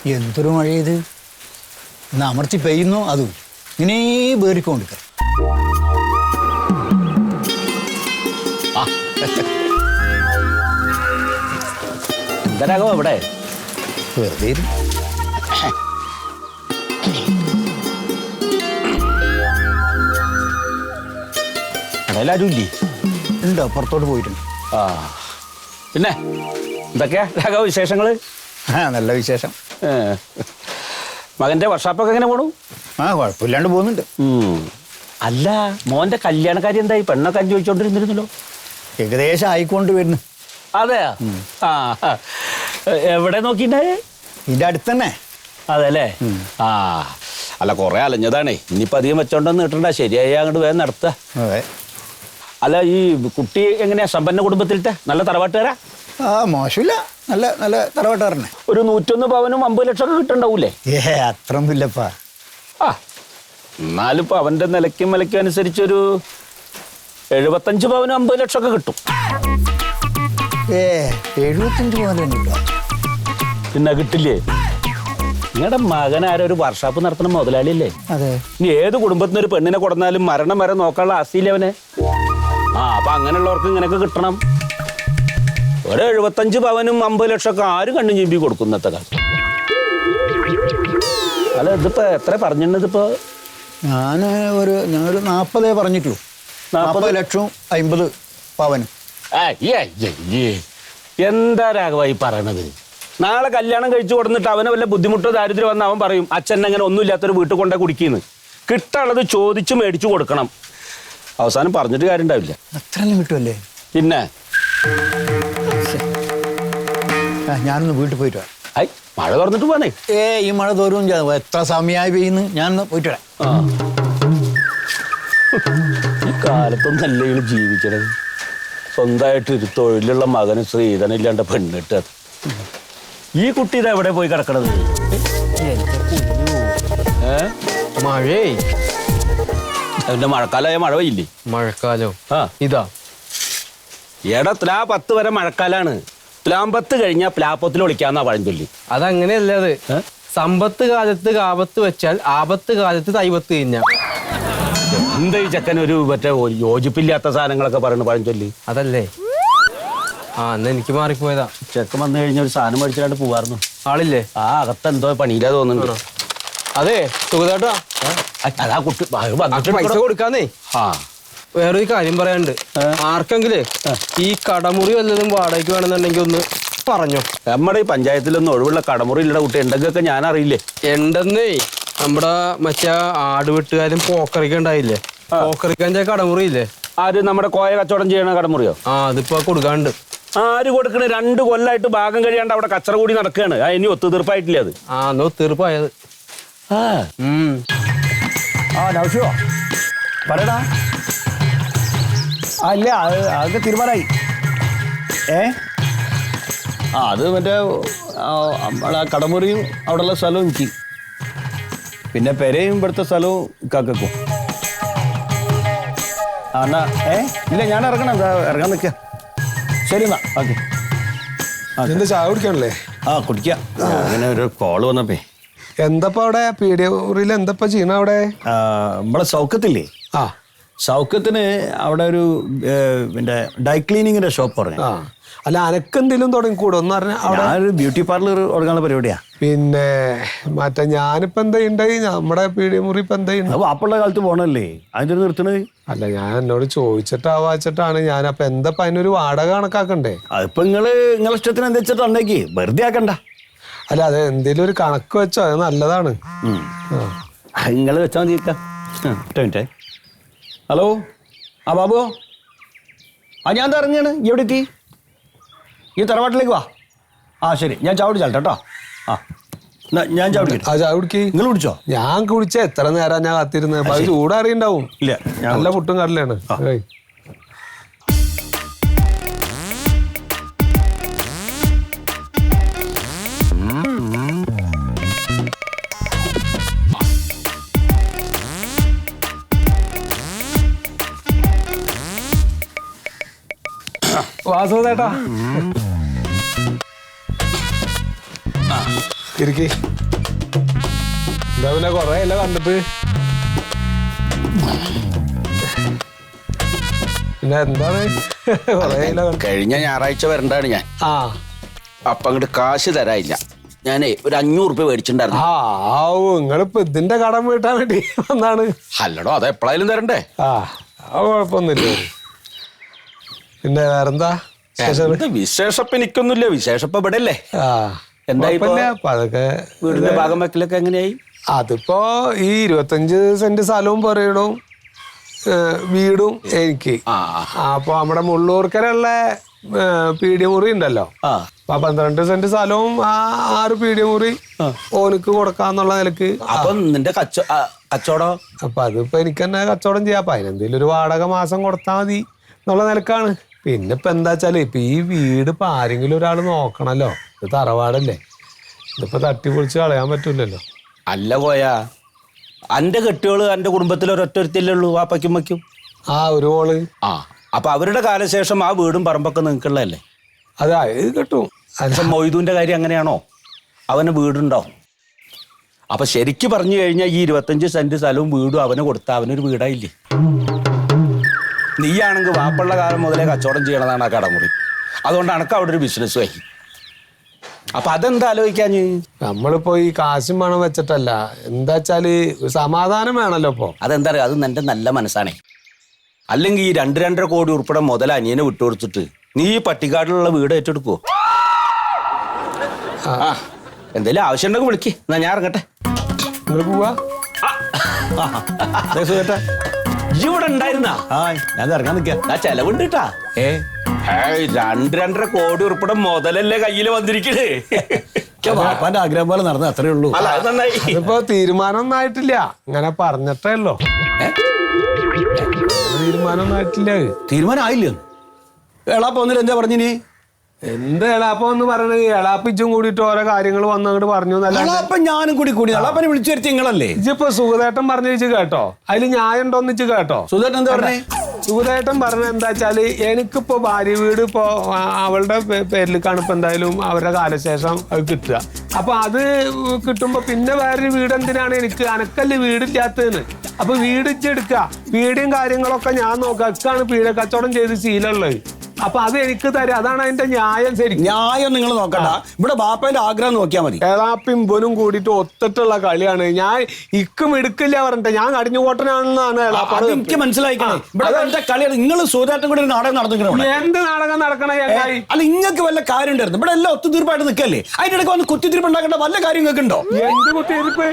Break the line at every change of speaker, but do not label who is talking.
എന്തൊരു മഴ ഇത് ഇന്ന് അമർത്തി പെയ്യുന്നു അതും ഇങ്ങനെ വേറിക്കൊണ്ടിരിക്കുക.
എന്തരാകോ ഇവിടെ
വെറുതെ
കടയിലാരും ഇല്ലേ?
ഉണ്ടോ? പുറത്തോട്ട് പോയിട്ടുണ്ട്.
ആ പിന്നെ എന്തൊക്കെയാ രാഘവ വിശേഷങ്ങള്?
നല്ല വിശേഷം.
മകന്റെ വർഷാപ്പൊക്കെ എങ്ങനെ പോണു?
കുഴപ്പമില്ലാണ്ട് പോകുന്നുണ്ട്.
അല്ല മോന്റെ കല്യാണക്കാരി എന്തായി? പെണ്ണൊക്കെ ചോദിച്ചോണ്ടിരുന്നിരുന്നല്ലോ.
ഏകദേശം ആയിക്കൊണ്ട് വരുന്നു.
അതെയാ? ആ എവിടെ നോക്കിണ്ടേ?
ഇതിന്റെ അടുത്ത് തന്നെ.
അതെല്ലേ? ആ അല്ല കൊറേ അലഞ്ഞതാണേ, ഇനിയിപ്പോ അധികം വെച്ചോണ്ടൊന്നും കിട്ടണ്ട, ശരിയായി അങ്ങോട്ട് വേഗം നടത്തുക.
അതെ.
അല്ല ഈ കുട്ടി എങ്ങനെയാ? സമ്പന്ന കുടുംബത്തിലത്തെ നല്ല തറവാട്ടുകാരാ?
മോശമില്ല, നല്ല നല്ല തറവാട്ടുകാരനെ.
ഒരു 101 പവനും 50 ലക്ഷം കിട്ടണ്ടാവൂലേ?
അത്രയൊന്നും ഇല്ലപ്പാ.
ആ എന്നാലും ഇപ്പൊ അവന്റെ നിലയ്ക്കും വിലയ്ക്കും അനുസരിച്ചൊരു 75 പവനും 50 ലക്ഷമൊക്കെ കിട്ടും.
75 പവനൊന്നുമില്ല.
പിന്നെ കിട്ടില്ലേ? നിങ്ങളുടെ മകൻ ആരോ ഒരു വർക്ക്ഷോപ്പ് നടത്തുന്ന മുതലാളിയല്ലേ?
അതെ.
ഇനി ഏത് കുടുംബത്തിന് ഒരു പെണ്ണിനെ കൊടുത്താലും മരണം വരെ നോക്കാനുള്ള ആസ്തിയില്ലേ അവനെ? ആ അപ്പൊ അങ്ങനെയുള്ളവർക്ക് ഇങ്ങനെയൊക്കെ കിട്ടണം. ഒരു 75 പവനും 50 ലക്ഷമൊക്കെ ആര് കണ്ണും ചിമ്പി കൊടുക്കുന്നത്തെ കാലത്ത്? അല്ല ഇതിപ്പോ എത്ര പറഞ്ഞിട്ടുണ്ട്? ഇതിപ്പോ
ഞാനൊരു 40 പറഞ്ഞിട്ടുള്ളൂ. 40 ലക്ഷവും 50 പവനും.
എന്താ രാഘവായി പറയണത്? നാളെ കല്യാണം കഴിച്ചു കൊടുത്തിട്ട് അവനെ വല്ല ബുദ്ധിമുട്ടോ ദാരിദ്ര്യം വന്ന് അവൻ പറയും അച്ഛൻ അങ്ങനെ ഒന്നുമില്ലാത്തൊരു വീട്ടിൽ കൊണ്ടേ കുടിക്കുന്നു. കിട്ടാനുള്ളത് ചോദിച്ചു മേടിച്ചു കൊടുക്കണം. അവസാനം പറഞ്ഞിട്ട് കാര്യം ഉണ്ടാവില്ല.
അത്രയൊന്നും കിട്ടുമല്ലേ?
പിന്നെ
ഞാനൊന്ന് വീട്ടിൽ പോയിട്ട് വരാം.
മഴ തുറന്നിട്ട് പോവാനേ.
ഈ മഴ തോരും. എത്ര സമയമായി പെയ്യുന്നു. ഞാനൊന്ന് പോയിട്ട് വരാം.
ഈ കാലത്തൊന്നല്ലേ ജീവിക്കണത്? സ്വന്തമായിട്ട് ഒരു തൊഴിലുള്ള മകന് ശ്രീധനില്ലാണ്ട് പെണ്ണിട്ടത്. ഈ കുട്ടി ഇത് എവിടെ പോയി കിടക്കണത്?
മഴേ
അതിന്റെ മഴക്കാലമായ മഴ പെയ്യില്ലേ?
മഴക്കാലോ? ഇതാ
എടാ പ്ലാ 10 വരെ മഴക്കാലാണ്. പ്ലാം 10 കഴിഞ്ഞാൽ പ്ലാപ്പത്തിൽ ഒളിക്കാന്നാ പഴഞ്ചൊല്ലി.
അതങ്ങനെയല്ല. അത് സമ്പത്ത് കാലത്ത് കാപത്ത് വെച്ചാൽ ആപത്ത് കാലത്ത് തൈപത്ത് കഴിഞ്ഞ.
എന്താ ഈ ചെക്കൻ ഒരു മറ്റേ യോജിപ്പില്ലാത്ത സാധനങ്ങളൊക്കെ പറയുന്നു പഴഞ്ചൊല്ലി?
അതല്ലേ? എന്നാ എനിക്ക് മാറിപ്പോയതാ.
ചെക്കൻ വന്നു കഴിഞ്ഞ ഒരു സാധനം മേടിച്ചിട്ട് പോവായിരുന്നു.
ആളില്ലേ?
അകത്തെന്തോ പണിയില്ലാതെ തോന്നുന്നുണ്ടോ?
അതെ സുഖതാട്ടാ.
അതാ കുട്ടി
പൈസ കൊടുക്കാന്നേ. വേറൊരു കാര്യം പറയാനുണ്ട്. ആർക്കെങ്കിലേ ഈ കടമുറി വല്ലതും വാടകയ്ക്ക് വേണമെന്നുണ്ടെങ്കിൽ ഒന്ന് പറഞ്ഞോ.
നമ്മുടെ ഈ പഞ്ചായത്തിലൊന്നും ഒഴിവുള്ള കടമുറി ഇല്ലട കുട്ടി. ഉണ്ടെങ്കിലൊക്കെ ഞാൻ അറിയില്ലേ?
ഉണ്ടെന്നേ. നമ്മുടെ മറ്റേ ആടുവെട്ടുകാരും പോക്കറിക്ക ഉണ്ടായില്ലേ? പോക്കറിക്കാൻ്റെ കടമുറി ഇല്ലേ?
ആര്? നമ്മുടെ കോയ കച്ചവടം ചെയ്യണ കടമുറിയോ?
അതിപ്പോ കൊടുക്കാണ്ട്.
ആര് കൊടുക്കണ? 2 കൊല്ലായിട്ട് ഭാഗം കഴിയാണ്ട് അവിടെ കച്ചറ കൂടി നടക്കുകയാണ്. ഇനി ഒത്തുതീർപ്പായിട്ടില്ല അത്.
ഒത്തുതീർപ്പായത്.
നൗഷോ പറയടാ. അല്ല അതൊക്കെ തീരുമാനമായി.
അത് മറ്റേ നമ്മളെ കടമുറിയും അവിടെയുള്ള സ്ഥലവും എനിക്ക്, പിന്നെ പെരയും ഇവിടുത്തെ സ്ഥലവും കാക്കും. എന്നാ ഇല്ല ഞാൻ ഇറങ്ങണം. ഇറങ്ങാൻ നിൽക്കുക. ശരി എന്നാ. ഓക്കെ.
എന്താ ചായ കുടിക്കാണല്ലേ?
കുടിക്കാം. അങ്ങനെ ഒരു കോള് വന്നപ്പേ.
എന്തപ്പോ അവിടെ പീഡിയറിയിൽ എന്തപ്പോ ചെയ്യണ അവിടെ?
നമ്മളെ സൗഖ്യത്തില്ലേ? സൗഖ്യത്തിന് അവിടെ ഒരു പിന്നെ ഡൈ ക്ലീനിങ്ങിന്റെ ഷോപ്പ് പറഞ്ഞു.
അല്ല അനക്കെന്തെങ്കിലും തുടങ്ങിക്കൂടെ ഒന്ന് പറഞ്ഞ? അവിടെ
ഒരു ബ്യൂട്ടി പാർലർ തുടങ്ങാനുള്ള പരിപാടിയാ.
പിന്നെ മറ്റേ ഞാനിപ്പോ എന്താ ഉണ്ടായി? നമ്മുടെ പീഡിയമുറി ഇപ്പൊ എന്താ?
വാപ്പുള്ള കാലത്ത് പോണല്ലേ, അതിന്റെ നിർത്തണത്.
അല്ല ഞാൻ എന്നോട് ചോദിച്ചിട്ടാവാച്ചിട്ടാണ് ഞാൻ. അപ്പൊ എന്തപ്പോ അതിനൊരു വാടക കണക്കാക്കണ്ടേ?
അതിപ്പോ നിങ്ങളെ ഇഷ്ടത്തിന് എന്താ വെച്ചിട്ട് ഉണ്ടെങ്കി വെറുതെ ആക്കണ്ട.
അല്ല അത് എന്തേലും ഒരു കണക്ക് വെച്ചോ, അത് നല്ലതാണ്.
നിങ്ങൾ വെച്ചാൽ മതി. ഹലോ ബാബു. ഞാൻ ഇറങ്ങിയാണ്. എവിടെ എത്തി? ഈ തറവാട്ടിലേക്ക് വാ. ശരി ഞാൻ ചാവടി ചാലട്ടോ. ഞാൻ ചാവടി.
ചായ കുടിക്ക്.
നിങ്ങൾ കുടിച്ചോ?
ഞാൻ കുടിച്ച എത്ര നേരം ഞാൻ കാത്തിരുന്നത്. അപ്പൊ അത് ചൂടറിയുണ്ടാവും.
ഇല്ല
നല്ല പുട്ടും കടലാണ്.
വാസുദേട്ടാ
ഇരിക്കി. എന്താ പിന്നെ കൊറേ അല്ല കണ്ടിട്ട്. പിന്നെ എന്താണ് കൊറേ അല്ല കണ്ടിട്ട്.
കഴിഞ്ഞ ഞായറാഴ്ച വരണ്ടാണ് ഞാൻ.
ആ
അപ്പൊ അങ്ങോട്ട് കാശ് തരാനില്ല. ഞാനേ ഒരു 500 റുപ്യ മേടിച്ചിട്ടുണ്ടായിരുന്നു.
നിങ്ങളിപ്പോ ഇതിന്റെ കടം വീട്ടാൻ വേണ്ടി വന്നാണ്.
അല്ലടോ അത് എപ്പോഴായാലും തരണ്ടേ.
കുഴപ്പമൊന്നുമില്ല. പിന്നെ വേറെന്താ
വിശേഷപ്പ് എനിക്കൊന്നുമില്ല. വിശേഷപ്പ് ഇവിടെ അല്ലേ. എന്താ
അതൊക്കെ
വീടിന്റെ ഭാഗം വെക്കലൊക്കെ എങ്ങനെയായി?
അതിപ്പോ ഈ 25 സെന്റ് സ്ഥലവും പറയണും വീടും എനിക്ക്. അപ്പൊ നമ്മുടെ മുള്ളൂർക്കരയുള്ള പീഡിയമുറി ഉണ്ടല്ലോ. അപ്പൊ 12 സെന്റ് സ്ഥലവും 6 പീഡിയമുറി ഓനക്ക് കൊടുക്കാന്നുള്ള നിലക്ക്.
അപ്പൊ നിന്റെ കച്ചവടം?
അപ്പൊ അതിപ്പോ എനിക്ക് തന്നെ കച്ചവടം ചെയ്യാം. അപ്പൊ അതിനെന്തെങ്കിലും ഒരു വാടക മാസം കൊടുത്താൽ മതി എന്നുള്ള നിലക്കാണ്. പിന്നെ ഇപ്പൊ എന്താ വെച്ചാല് ഇപ്പൊ ഈ വീട് ഇപ്പൊ ആരെങ്കിലും ഒരാൾ നോക്കണല്ലോ. ഇത് തറവാടല്ലേ. ഇതിപ്പോ തട്ടിപ്പൊളിച്ച് കളയാൻ പറ്റൂലല്ലോ.
അല്ല പോയാ അന്റെ കെട്ടിയോള് അന്റെ കുടുംബത്തിൽ ഒരൊറ്റൊരുത്തല്ലേ ഉള്ളൂ, വാപ്പയ്ക്കും വയ്ക്കും.
ഒരു മോള്.
അപ്പൊ അവരുടെ കാലശേഷം ആ വീടും പറമ്പൊക്കെ നിങ്ങൾക്കുള്ളതല്ലേ?
അതെ കിട്ടും.
പക്ഷെ മൊയ്തുവിന്റെ കാര്യം അങ്ങനെയാണോ? അവന് വീടുണ്ടോ? അപ്പൊ ശരിക്ക് പറഞ്ഞു കഴിഞ്ഞാൽ ഈ 25 സെന്റ് സ്ഥലവും വീടും അവന് കൊടുത്താൽ അവനൊരു വീടായില്ലേ? നീയാണെങ്കിൽ വാപ്പുള്ള കാലം മുതലേ കച്ചവടം ചെയ്യണതാണ് ആ കടമുറി. അതുകൊണ്ട് അനക്ക് അവിടെ ഒരു ബിസിനസ് ആയി. അപ്പൊ അതെന്താ ആലോചിക്കാൻ?
നമ്മളിപ്പോ ഈ കാശും പണം വെച്ചിട്ടല്ല. എന്താ വെച്ചാല് സമാധാനം വേണല്ലോ ഇപ്പൊ.
അതെന്താ പറയുക, അത് നിന്റെ നല്ല മനസ്സാണേ. അല്ലെങ്കിൽ ഈ 2-2.5 കോടി ഉൾപ്പെടെ മുതൽ അനിയനെ വിട്ടുകൊടുത്തിട്ട് നീ ഈ പട്ടിക്കാട്ടിലുള്ള വീട് ഏറ്റെടുക്കുവോ? എന്തേലും ആവശ്യം ഉണ്ടെങ്കിൽ വിളിക്ക്. എന്നാ ഞാൻ ഇറങ്ങട്ടെ.
നിങ്ങൾ പോവാ?
ഇവിടെ ഉണ്ടായിരുന്നാ?
ഞാൻ ഇറങ്ങാൻ നിൽക്കാം.
ആ ചെലവുണ്ട് കേട്ടാ. 2-2.5 കോടി ഉൾപ്പെടെ മുതലല്ലേ കയ്യില് വന്നിരിക്കണേ.
വാപ്പാന്റെ ആഗ്രഹം പോലെ നടന്ന അത്രേ ഉള്ളൂ.
അല്ല അത് നന്നായി.
ഇപ്പൊ തീരുമാനമൊന്നും ആയിട്ടില്ല. ഇങ്ങനെ പറഞ്ഞിട്ടേ ഉള്ളോ. തീരുമാനമൊന്നും ആയിട്ടില്ല.
തീരുമാനം ആയില്ലേ? എളാപ്പ ഒന്നില്ല എന്താ പറഞ്ഞിനി?
എന്ത് എളാപ്പ ഒന്ന് പറയണത്? എളാപ്പിച്ചും കൂടിയിട്ട് ഓരോ കാര്യങ്ങൾ വന്നങ്ങോട്ട് പറഞ്ഞു.
എളാപ്പ ഞാനും കൂടി എളാപ്പനെ വിളിച്ചു വരുത്തി നിങ്ങളല്ലേ?
ഇജിപ്പോ സുഖദേട്ടൻ പറഞ്ഞു കേട്ടോ. അതില് ന്യായം ഉണ്ടോന്ന് വെച്ച് കേട്ടോ.
സുഖേട്ടൻ എന്താ പറഞ്ഞേ?
സുഖദേട്ടൻ പറഞ്ഞ എന്താ വെച്ചാല് എനിക്കിപ്പോ ഭാര്യ വീട് ഇപ്പോ അവളുടെ പേരിലേക്കാണ് ഇപ്പൊ എന്തായാലും അവരുടെ കാലശേഷം അത് കിട്ടുക. അപ്പൊ അത് കിട്ടുമ്പോ പിന്നെ വേറൊരു വീട് എന്തിനാണ് എനിക്ക്? അനക്കല്ലേ വീടില്ലാത്തതിന്. അപ്പൊ വീട് ഇച്ചെടുക്കുക. പീടിയും കാര്യങ്ങളൊക്കെ ഞാൻ നോക്കാം. ഒക്കെയാണ് പീഡ കച്ചവടം ചെയ്ത് ശീലമുള്ളത്. അപ്പൊ അത് എനിക്ക് തരാം. അതാണ് അതിന്റെ ന്യായം. ശരി,
ന്യായം നിങ്ങൾ നോക്കണ്ട. ഇവിടെ ബാപ്പന്റെ ആഗ്രഹം നോക്കിയാൽ മതി.
ഏതാപ്പിം ബനും കൂടിയിട്ട് ഒത്തിട്ടുള്ള കളിയാണ്. ഞാൻ ഇക്കും എടുക്കില്ല പറഞ്ഞിട്ട് ഞാൻ കടിഞ്ഞുപോട്ടനാണെന്നാണ്
എനിക്ക് മനസ്സിലായിക്കണേ. ഇവിടെ കളിയാണ്. നിങ്ങൾ സൂര്യാട്ടം കൂടി ഒരു നാടകം നടന്നിരിക്കണം.
എന്ത് നാടകം നടക്കണേ?
അല്ല ഇങ്ങൾക്ക് വല്ല കാര്യം ഉണ്ടായിരുന്നു? ഇവിടെ എല്ലാം ഒത്തുതീർപ്പായിട്ട് നിൽക്കല്ലേ? അതിന്റെ ഇടയ്ക്ക് വന്ന് കുത്തിത്തീർപ്പ് ഉണ്ടാക്കേണ്ട വല്ല കാര്യം നിങ്ങൾക്ക് ഉണ്ടോ?
എന്ത് കുത്തിയിരിപ്പ്?